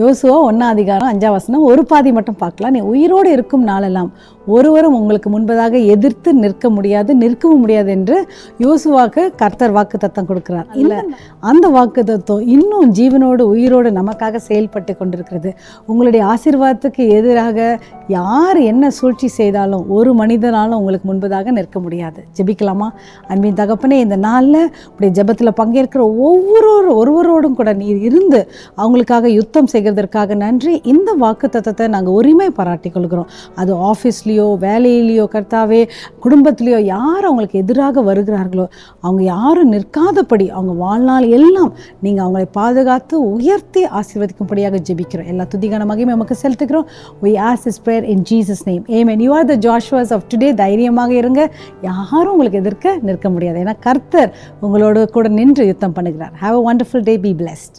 யோசுவா 1:5 ஒரு பாதி மட்டும் பார்க்கலாம். நீ உயிரோடு இருக்கும் நாளெல்லாம் ஒருவரும் உங்களுக்கு முன்பதாக எதிர்த்து நிற்க முடியாது, நிற்கவும் முடியாது என்று யோசுவாக்கு கர்த்தர் வாக்குத்தத்தம் கொடுக்கிறார். இல்லை, அந்த வாக்குத்தத்தம் இன்னும் ஜீவனோடு உயிரோடு நமக்காக செயல்பட்டு கொண்டிருக்கிறது. உங்களுடைய ஆசீர்வாதத்துக்கு எதிராக யார் என்ன சூழ்ச்சி செய்தாலும் ஒரு மனிதனாலும் உங்களுக்கு முன்பதாக நிற்க முடியாது. ஜெபிக்கலாமா? அன்பின் தகப்பனே, இந்த நாளில் இப்படி ஜெபத்தில் பங்கேற்கிற ஒருவரோடும் கூட நீர் இருந்து அவங்களுக்காக யுத்தம் செய்கிறதற்காக நன்றி. இந்த வாக்குத்தத்தத்தை நாங்கள் உரிமை பாராட்டி கொள்கிறோம். அது ஆஃபீஸ்லேயோ வேலையிலையோ கர்த்தாவே, குடும்பத்திலையோ யார் அவங்களுக்கு எதிராக வருகிறார்களோ அவங்க யாரும் நிற்காதபடி அவங்க வாழ்நாள் எல்லாம் நீங்கள் அவங்களை பாதுகாத்து உயர்த்தி ஆசீர்வதிக்கும்படியாக ஜெபிக்கிறோம். எல்லா துதிகான மகிமை நமக்கு செலுத்துக்கிறோம். We ask this prayer in Jesus name. Amen. You are the Joshuas of today. தைரியமாக இருங்க. யாரும் உங்களுக்கு எதிர்க்க நிற்க முடியாது. ஏன்னா கர்த்தர் உங்களோட கூட நின்று யுத்தம் பண்ணுகிறார். Have a wonderful day. Be blessed.